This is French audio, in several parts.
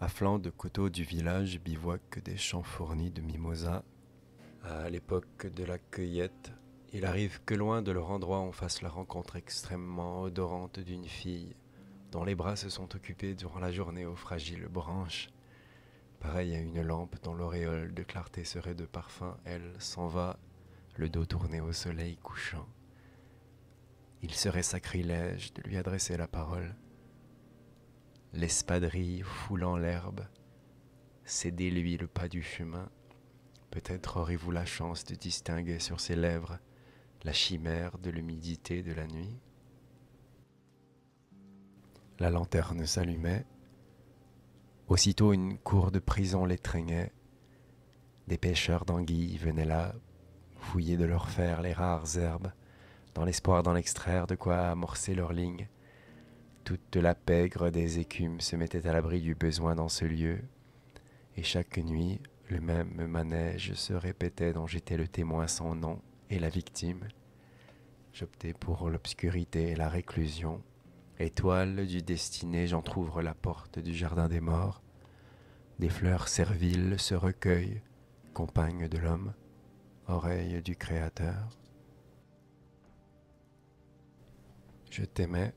À flanc de coteaux du village bivouaquent des champs fournis de mimosas. À l'époque de la cueillette, il arrive que loin de leur endroit on fasse la rencontre extrêmement odorante d'une fille dont les bras se sont occupés durant la journée aux fragiles branches. Pareille à une lampe dont l'auréole de clarté serait de parfum, elle s'en va, le dos tourné au soleil couchant. Il serait sacrilège de lui adresser la parole. L'espadrille foulant l'herbe, cédez-lui le pas du chemin. Peut-être aurez-vous la chance de distinguer sur ses lèvres la chimère de l'humidité de la nuit. La lanterne s'allumait. Aussitôt une cour de prison l'étreignait. Des pêcheurs d'anguilles venaient là, fouiller de leur fer les rares herbes, dans l'espoir d'en extraire de quoi amorcer leur ligne. Toute la pègre des écumes se mettait à l'abri du besoin dans ce lieu, et chaque nuit, le même manège se répétait dont j'étais le témoin sans nom et la victime. J'optais pour l'obscurité et la réclusion. Étoile du destiné, j'entr'ouvre la porte du jardin des morts. Des fleurs serviles se recueillent, compagnes de l'homme, oreilles du Créateur. Je t'aimais.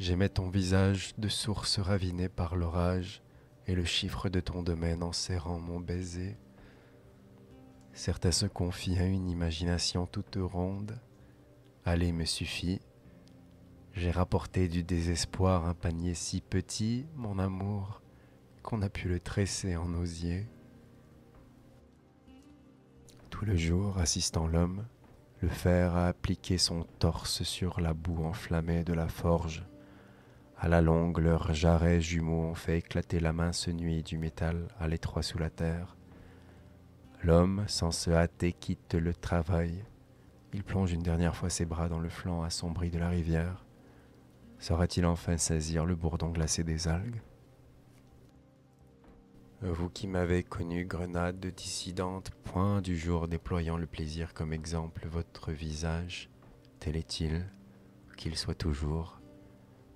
J'aimais ton visage de source ravinée par l'orage et le chiffre de ton domaine en serrant mon baiser. Certains se confient à une imagination toute ronde. Aller me suffit. J'ai rapporté du désespoir un panier si petit, mon amour, qu'on a pu le tresser en osier. Tout le jour, assistant l'homme, le fer a appliqué son torse sur la boue enflammée de la forge. À la longue, leurs jarrets jumeaux ont fait éclater la mince nuit du métal à l'étroit sous la terre. L'homme, sans se hâter, quitte le travail. Il plonge une dernière fois ses bras dans le flanc assombri de la rivière. Saura-t-il enfin saisir le bourdon glacé des algues? Vous qui m'avez connu, grenade dissidente, point du jour déployant le plaisir comme exemple, votre visage, tel est-il, qu'il soit toujours,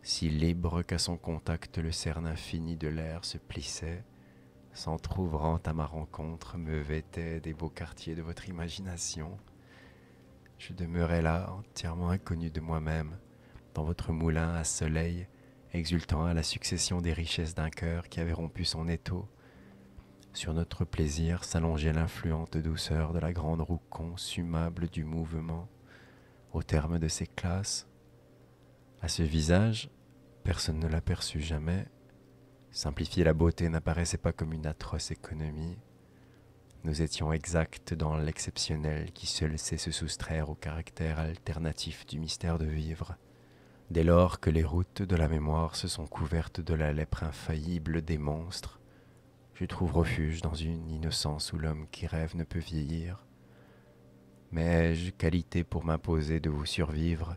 si libre qu'à son contact le cerne infini de l'air se plissait, s'entr'ouvrant à ma rencontre, me vêtait des beaux quartiers de votre imagination. Je demeurais là, entièrement inconnu de moi-même, dans votre moulin à soleil, exultant à la succession des richesses d'un cœur qui avait rompu son étau. Sur notre plaisir s'allongeait l'influente douceur de la grande roue consumable du mouvement. Au terme de ces classes, à ce visage, personne ne l'aperçut jamais. Simplifier la beauté n'apparaissait pas comme une atroce économie. Nous étions exacts dans l'exceptionnel qui seul sait se soustraire au caractère alternatif du mystère de vivre. Dès lors que les routes de la mémoire se sont couvertes de la lèpre infaillible des monstres, je trouve refuge dans une innocence où l'homme qui rêve ne peut vieillir. Mais ai-je qualité pour m'imposer de vous survivre,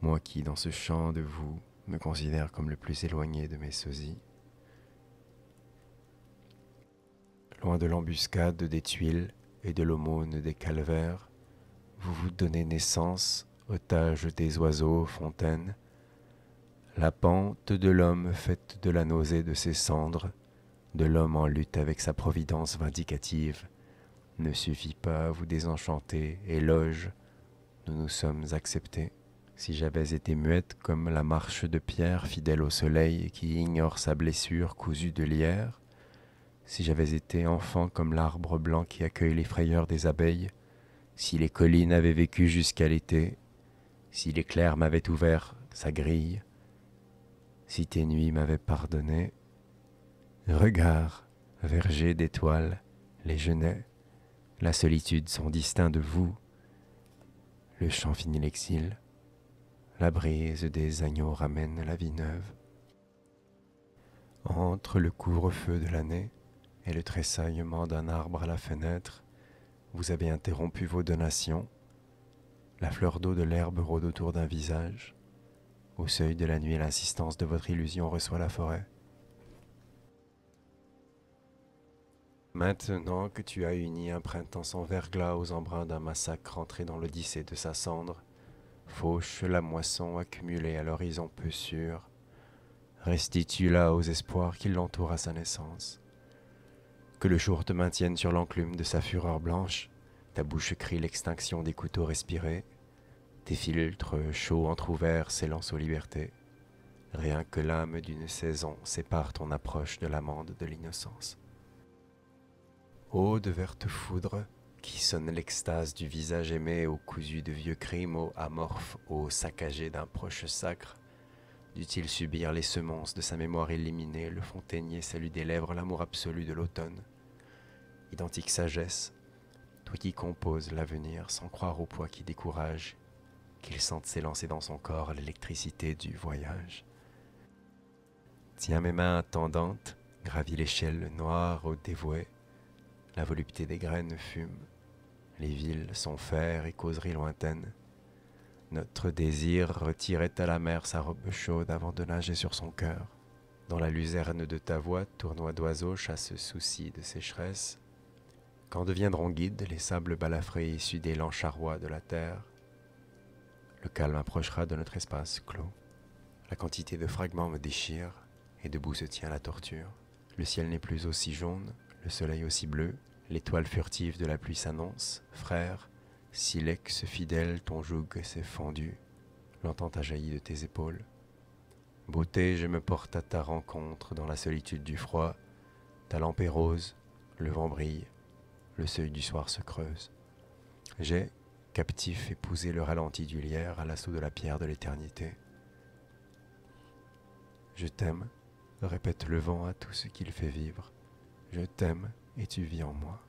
moi qui, dans ce champ de vous, me considère comme le plus éloigné de mes sosies? Loin de l'embuscade des tuiles et de l'aumône des calvaires, vous vous donnez naissance, otage des oiseaux, fontaines. La pente de l'homme faite de la nausée de ses cendres, de l'homme en lutte avec sa providence vindicative, ne suffit pas à vous désenchanter, éloge, nous nous sommes acceptés. Si j'avais été muette comme la marche de pierre fidèle au soleil qui ignore sa blessure cousue de lierre, si j'avais été enfant comme l'arbre blanc qui accueille les frayeurs des abeilles, si les collines avaient vécu jusqu'à l'été, si l'éclair m'avait ouvert sa grille, si tes nuits m'avaient pardonné, regards, vergers d'étoiles, les genêts, la solitude sont distincts de vous. Le chant finit l'exil. La brise des agneaux ramène la vie neuve. Entre le couvre-feu de l'année et le tressaillement d'un arbre à la fenêtre, vous avez interrompu vos donations. La fleur d'eau de l'herbe rôde autour d'un visage. Au seuil de la nuit, l'insistance de votre illusion reçoit la forêt. Maintenant que tu as uni un printemps sans verglas aux embruns d'un massacre entré dans l'odyssée de sa cendre, fauche la moisson accumulée à l'horizon peu sûr. restitue-la aux espoirs qui l'entourent à sa naissance. Que le jour te maintienne sur l'enclume de sa fureur blanche, ta bouche crie l'extinction des couteaux respirés, tes filtres chauds entr'ouverts s'élancent aux libertés. Rien que l'âme d'une saison sépare ton approche de l'amande de l'innocence. Ô de vertes foudres, qui sonne l'extase du visage aimé au cousu de vieux crimes, ô amorphe, ô saccagé d'un proche sacre, dut-il subir les semences de sa mémoire éliminée, le fontainier salue des lèvres l'amour absolu de l'automne. Identique sagesse, toi qui composes l'avenir sans croire au poids qui décourage, qu'il sente s'élancer dans son corps l'électricité du voyage. Tiens mes mains attendantes, gravis l'échelle noire au dévoué, la volupté des graines fume, les villes sont fer et causeries lointaines. Notre désir retirait à la mer sa robe chaude avant de nager sur son cœur. Dans la luzerne de ta voix, tournoi d'oiseaux chasse souci de sécheresse. Quand deviendront guides les sables balafrés issus des lents charrois de la terre, le calme approchera de notre espace clos. La quantité de fragments me déchire, et debout se tient la torture. Le ciel n'est plus aussi jaune, le soleil aussi bleu, l'étoile furtive de la pluie s'annonce. Frère, silex fidèle, ton joug s'est fendu, l'entente a jailli de tes épaules. Beauté, je me porte à ta rencontre dans la solitude du froid. Ta lampe est rose, le vent brille, le seuil du soir se creuse. J'ai, captif, épousé le ralenti du lierre à l'assaut de la pierre de l'éternité. Je t'aime, répète le vent à tout ce qu'il fait vivre. Je t'aime et tu vis en moi.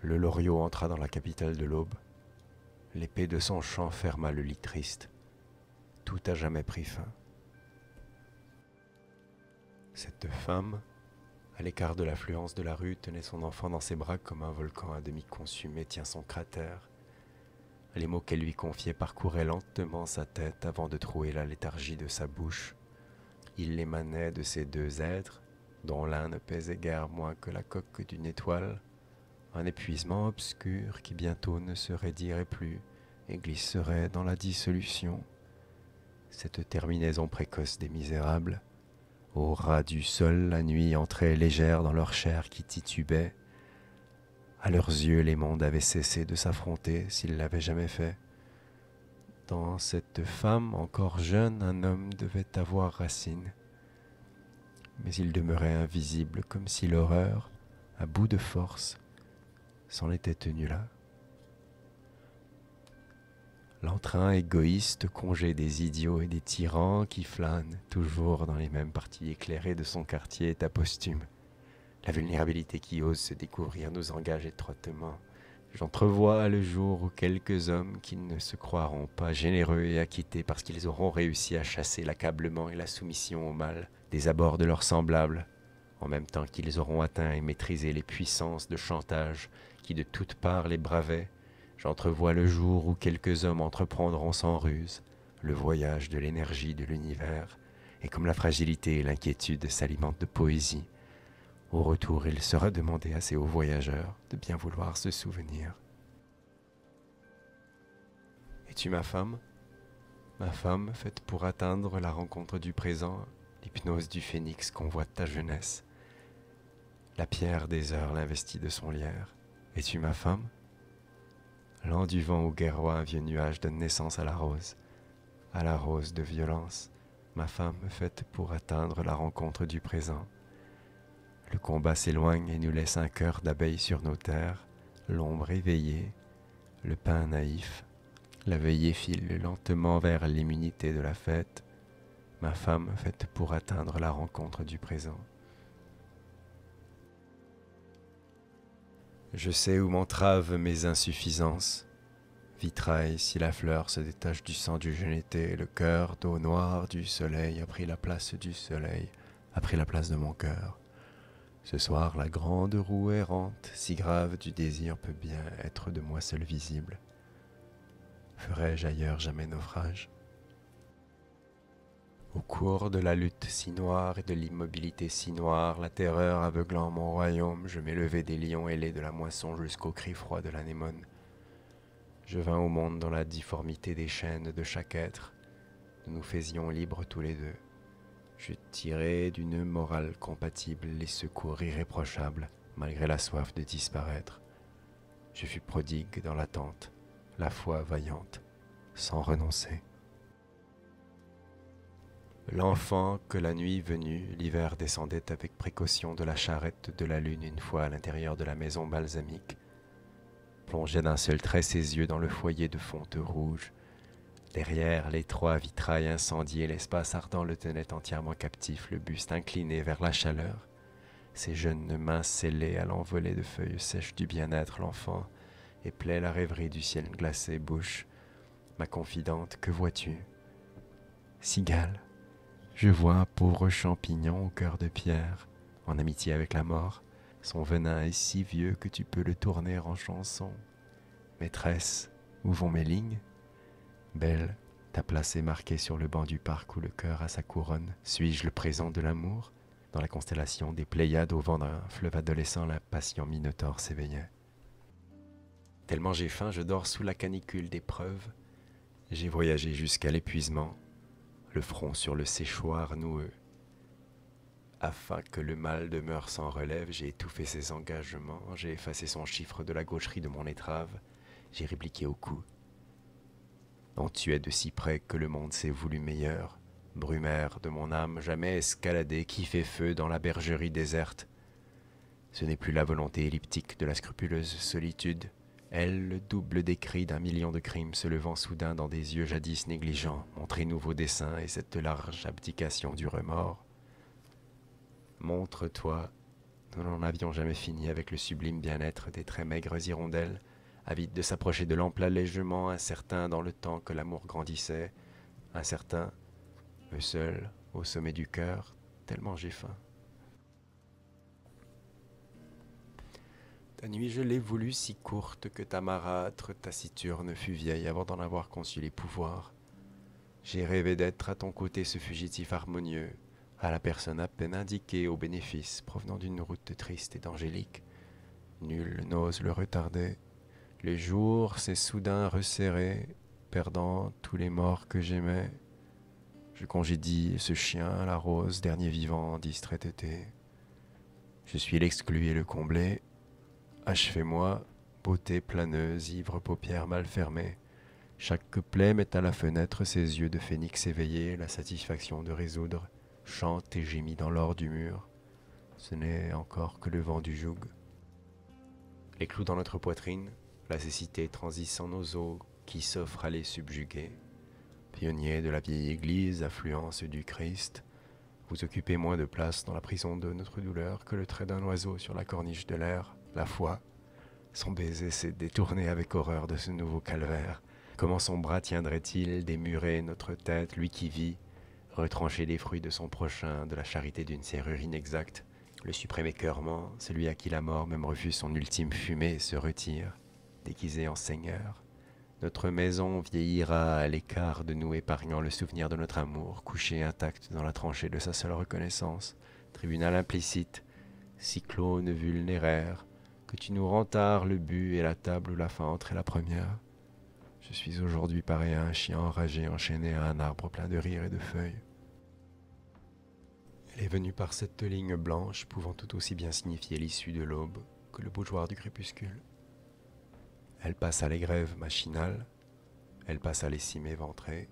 Le Loriot entra dans la capitale de l'aube. L'épée de son chant ferma le lit triste. Tout a jamais pris fin. Cette femme, à l'écart de l'affluence de la rue, tenait son enfant dans ses bras comme un volcan à demi consumé tient son cratère. Les mots qu'elle lui confiait parcouraient lentement sa tête avant de trouer la léthargie de sa bouche. Il émanait de ces deux êtres, dont l'un ne pesait guère moins que la coque d'une étoile, un épuisement obscur qui bientôt ne se raidirait plus et glisserait dans la dissolution. Cette terminaison précoce des misérables, au ras du sol, la nuit entrait légère dans leur chair qui titubait. À leurs yeux, les mondes avaient cessé de s'affronter s'ils l'avaient jamais fait. Dans cette femme encore jeune, un homme devait avoir racine. Mais il demeurait invisible, comme si l'horreur, à bout de force, s'en était tenue là. L'entrain égoïste, congé des idiots et des tyrans qui flânent toujours dans les mêmes parties éclairées de son quartier est aposthume. La vulnérabilité qui ose se découvrir nous engage étroitement. J'entrevois le jour où quelques hommes qui ne se croiront pas généreux et acquittés parce qu'ils auront réussi à chasser l'accablement et la soumission au mal des abords de leurs semblables, en même temps qu'ils auront atteint et maîtrisé les puissances de chantage qui de toutes parts les bravaient. J'entrevois le jour où quelques hommes entreprendront sans ruse le voyage de l'énergie de l'univers, et comme la fragilité et l'inquiétude s'alimentent de poésie, au retour il sera demandé à ces hauts voyageurs de bien vouloir se souvenir. Es-tu ma femme faite pour atteindre la rencontre du présent, l'hypnose du phénix convoite ta jeunesse. La pierre des heures l'investit de son lierre. Es-tu ma femme? Lent du vent où guerroie un vieux nuage donne naissance à la rose de violence, ma femme faite pour atteindre la rencontre du présent. Le combat s'éloigne et nous laisse un cœur d'abeille sur nos terres, l'ombre éveillée, le pain naïf, la veillée file lentement vers l'immunité de la fête, ma femme faite pour atteindre la rencontre du présent. Je sais où m'entravent mes insuffisances. Vitrail, si la fleur se détache du sang du jeune été, le cœur d'eau noire du soleil a pris la place du soleil, a pris la place de mon cœur. Ce soir, la grande roue errante, si grave du désir, peut bien être de moi seul visible. Ferai-je ailleurs jamais naufrage? Au cours de la lutte si noire et de l'immobilité si noire, la terreur aveuglant mon royaume, je m'élevai des lions ailés de la moisson jusqu'au cri froid de l'anémone. Je vins au monde dans la difformité des chaînes de chaque être. Nous nous faisions libres tous les deux. Je tirai d'une morale compatible les secours irréprochables, malgré la soif de disparaître. Je fus prodigue dans l'attente, la foi vaillante, sans renoncer. L'enfant que la nuit venue, l'hiver descendait avec précaution de la charrette de la lune une fois à l'intérieur de la maison balsamique, plongeait d'un seul trait ses yeux dans le foyer de fonte rouge. Derrière l'étroit vitrail incendié, l'espace ardent le tenait entièrement captif, le buste incliné vers la chaleur. Ses jeunes mains scellées à l'envolée de feuilles sèches du bien-être, l'enfant éplait la rêverie du ciel glacé. Bouche, ma confidente, que vois-tu? Cigale. Je vois un pauvre champignon au cœur de pierre, en amitié avec la mort. Son venin est si vieux que tu peux le tourner en chanson. Maîtresse, où vont mes lignes? Belle, ta place est marquée sur le banc du parc où le cœur a sa couronne. Suis-je le présent de l'amour? Dans la constellation des Pléiades, au vent d'un fleuve adolescent, l'impatient Minotaure s'éveillait. Tellement j'ai faim, je dors sous la canicule d'épreuves. J'ai voyagé jusqu'à l'épuisement, le front sur le séchoir noueux. Afin que le mal demeure sans relève, j'ai étouffé ses engagements, j'ai effacé son chiffre de la gaucherie de mon étrave, j'ai répliqué au cou. On tuait de si près que le monde s'est voulu meilleur, brumaire de mon âme, jamais escaladé, qui fait feu dans la bergerie déserte. Ce n'est plus la volonté elliptique de la scrupuleuse solitude, elle, le double des cris d'un million de crimes se levant soudain dans des yeux jadis négligents, mon très nouveau dessein et cette large abdication du remords. Montre-toi, nous n'en avions jamais fini avec le sublime bien-être des très maigres hirondelles, avides de s'approcher de l'ample allègement, incertain dans le temps que l'amour grandissait, incertain, eux seuls, au sommet du cœur, tellement j'ai faim. Ta nuit je l'ai voulue si courte que ta marâtre taciturne fut vieille avant d'en avoir conçu les pouvoirs. J'ai rêvé d'être à ton côté ce fugitif harmonieux, à la personne à peine indiquée aux bénéfices provenant d'une route triste et d'angélique. Nul n'ose le retarder. Le jour s'est soudain resserré, perdant tous les morts que j'aimais. Je congédie ce chien, la rose, dernier vivant, distrait été. Je suis l'exclu et le comblé. Achevez-moi, beauté planeuse, ivre paupières mal fermées. Chaque plaie met à la fenêtre ses yeux de phénix éveillés, la satisfaction de résoudre, chante et gémit dans l'or du mur. Ce n'est encore que le vent du joug. Les clous dans notre poitrine, la cécité transissant nos os qui s'offrent à les subjuguer. Pionniers de la vieille église, affluence du Christ, vous occupez moins de place dans la prison de notre douleur que le trait d'un oiseau sur la corniche de l'air. La foi, son baiser s'est détourné avec horreur de ce nouveau calvaire. Comment son bras tiendrait-il démurer notre tête, lui qui vit, retrancher les fruits de son prochain, de la charité d'une serrure inexacte? Le suprême écœurement, celui à qui la mort même refuse son ultime fumée et se retire, déguisé en seigneur. Notre maison vieillira à l'écart de nous, épargnant le souvenir de notre amour, couché intact dans la tranchée de sa seule reconnaissance. Tribunal implicite, cyclone vulnéraire, que tu nous rentares le but et la table où la fin entrait la première. Je suis aujourd'hui pareil à un chien enragé enchaîné à un arbre plein de rires et de feuilles. Elle est venue par cette ligne blanche, pouvant tout aussi bien signifier l'issue de l'aube que le bougeoir du crépuscule. Elle passe à l'égrève machinale, elle passe à l'essime éventrée.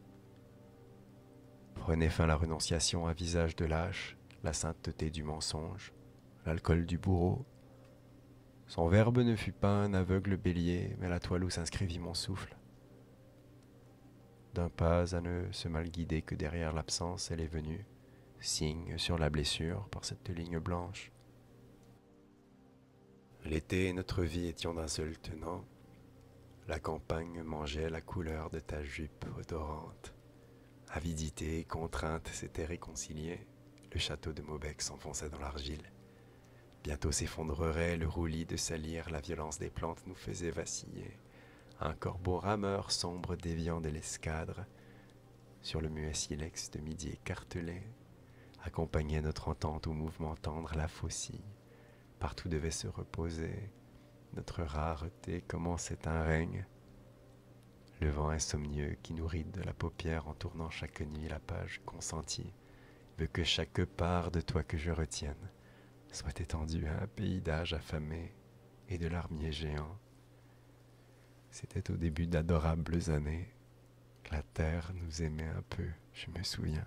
Prenez fin la renonciation à visage de lâche, la sainteté du mensonge, l'alcool du bourreau. Son verbe ne fut pas un aveugle bélier, mais la toile où s'inscrivit mon souffle. D'un pas à ne se mal guider que derrière l'absence, elle est venue, signe sur la blessure par cette ligne blanche. L'été et notre vie étions d'un seul tenant. La campagne mangeait la couleur de ta jupe odorante. Avidité et contrainte s'étaient réconciliées. Le château de Maubec s'enfonçait dans l'argile. Bientôt s'effondrerait le roulis de salir, la violence des plantes nous faisait vaciller. Un corbeau rameur sombre déviant de l'escadre, sur le muet silex de midi écartelé, accompagnait notre entente au mouvement tendre, la faucille. Partout devait se reposer. Notre rareté commençait un règne. Le vent insomnieux qui nous ride de la paupière en tournant chaque nuit la page consentie veut que chaque part de toi que je retienne soit étendue à un pays d'âge affamé et de larmiers géants. C'était au début d'adorables années. La terre nous aimait un peu, je me souviens.